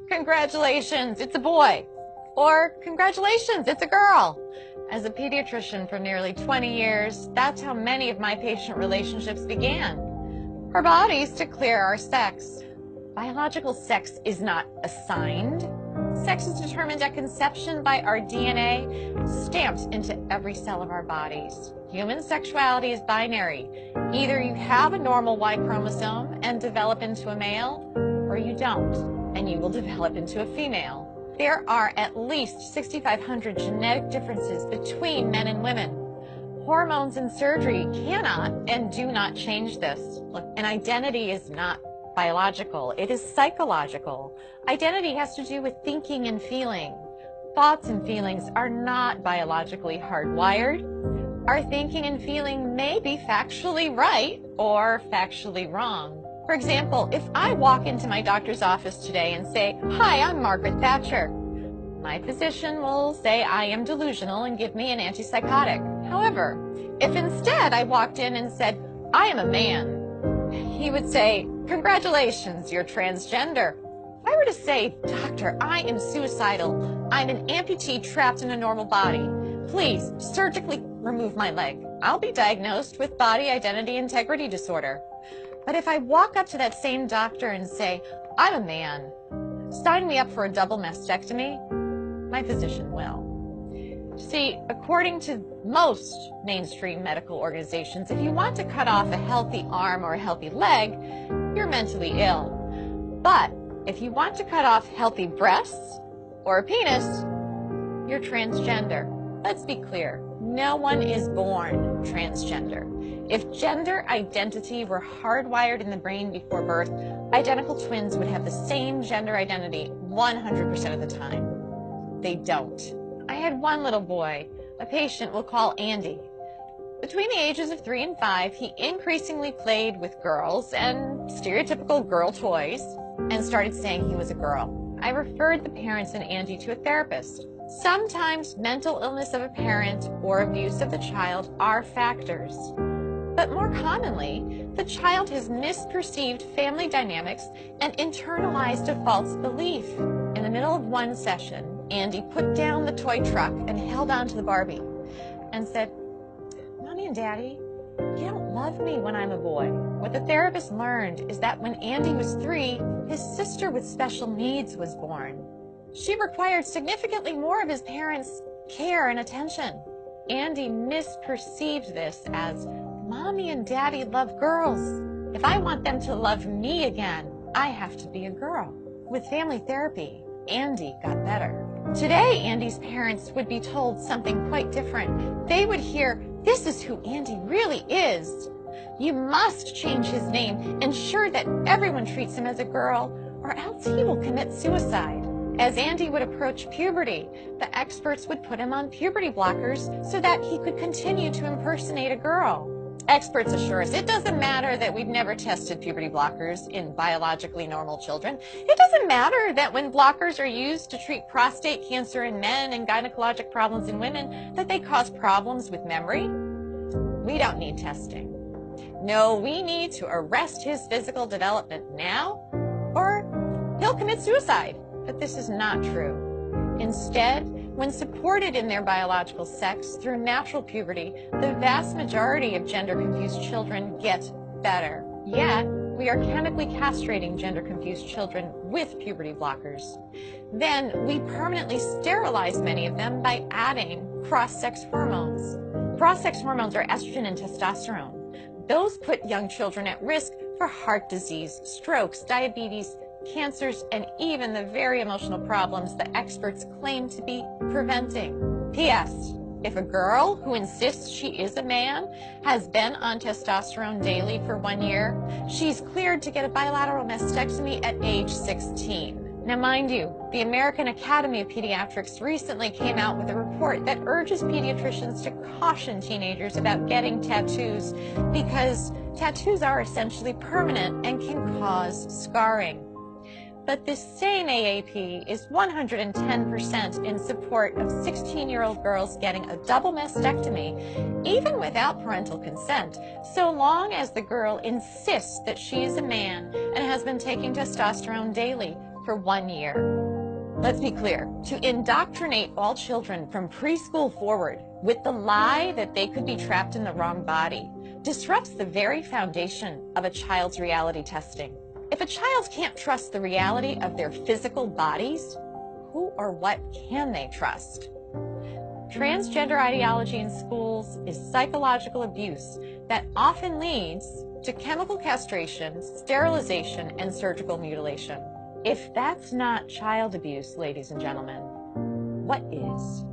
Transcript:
Congratulations, it's a boy. Or congratulations, it's a girl. As a pediatrician for nearly 20 years, that's how many of my patient relationships began. Our bodies declare our sex. Biological sex is not assigned. Sex is determined at conception by our DNA stamped into every cell of our bodies. Human sexuality is binary. Either you have a normal Y chromosome and develop into a male, or you don't, and you will develop into a female. There are at least 6,500 genetic differences between men and women. Hormones and surgery cannot and do not change this. Look, an identity is not biological, it is psychological. Identity has to do with thinking and feeling. Thoughts and feelings are not biologically hardwired. Our thinking and feeling may be factually right or factually wrong. For example, if I walk into my doctor's office today and say, "Hi, I'm Margaret Thatcher," my physician will say I am delusional and give me an antipsychotic. However, if instead I walked in and said, "I am a man," he would say, "Congratulations, you're transgender." If I were to say, "Doctor, I am suicidal. I'm an amputee trapped in a normal body. Please surgically remove my leg," I'll be diagnosed with body identity integrity disorder. But if I walk up to that same doctor and say, "I'm a man, sign me up for a double mastectomy," my physician will. See, according to most mainstream medical organizations, if you want to cut off a healthy arm or a healthy leg, you're mentally ill. But if you want to cut off healthy breasts or a penis, you're transgender. Let's be clear, no one is born transgender. If gender identity were hardwired in the brain before birth, identical twins would have the same gender identity 100% of the time. They don't. I had one little boy, a patient we'll call Andy. Between the ages of 3 and 5, he increasingly played with girls and stereotypical girl toys and started saying he was a girl. I referred the parents and Andy to a therapist. Sometimes mental illness of a parent or abuse of the child are factors. But more commonly, the child has misperceived family dynamics and internalized a false belief. In the middle of one session, Andy put down the toy truck and held on to the Barbie and said, "Mommy and Daddy, you don't love me when I'm a boy." What the therapist learned is that when Andy was 3, his sister with special needs was born. She required significantly more of his parents' care and attention. Andy misperceived this as, "Mommy and Daddy love girls. If I want them to love me again, I have to be a girl." With family therapy, Andy got better. Today, Andy's parents would be told something quite different. They would hear, "This is who Andy really is. You must change his name, ensure that everyone treats him as a girl, or else he will commit suicide." As Andy would approach puberty, the experts would put him on puberty blockers so that he could continue to impersonate a girl. Experts assure us it doesn't matter that we've never tested puberty blockers in biologically normal children. It doesn't matter that when blockers are used to treat prostate cancer in men and gynecologic problems in women, that they cause problems with memory. We don't need testing. No, we need to arrest his physical development now, or he'll commit suicide. But this is not true. Instead, when supported in their biological sex through natural puberty, the vast majority of gender-confused children get better. Yet, we are chemically castrating gender-confused children with puberty blockers. Then, we permanently sterilize many of them by adding cross-sex hormones. Cross-sex hormones are estrogen and testosterone. Those put young children at risk for heart disease, strokes, diabetes, cancers, and even the very emotional problems the experts claim to be preventing. P.S. If a girl who insists she is a man has been on testosterone daily for 1 year, she's cleared to get a bilateral mastectomy at age 16. Now, mind you, the American Academy of Pediatrics recently came out with a report that urges pediatricians to caution teenagers about getting tattoos because tattoos are essentially permanent and can cause scarring. But this same AAP is 110% in support of 16-year-old girls getting a double mastectomy, even without parental consent, so long as the girl insists that she is a man and has been taking testosterone daily for 1 year. Let's be clear, to indoctrinate all children from preschool forward with the lie that they could be trapped in the wrong body disrupts the very foundation of a child's reality testing. If a child can't trust the reality of their physical bodies, who or what can they trust? Transgender ideology in schools is psychological abuse that often leads to chemical castration, sterilization, and surgical mutilation. If that's not child abuse, ladies and gentlemen, what is?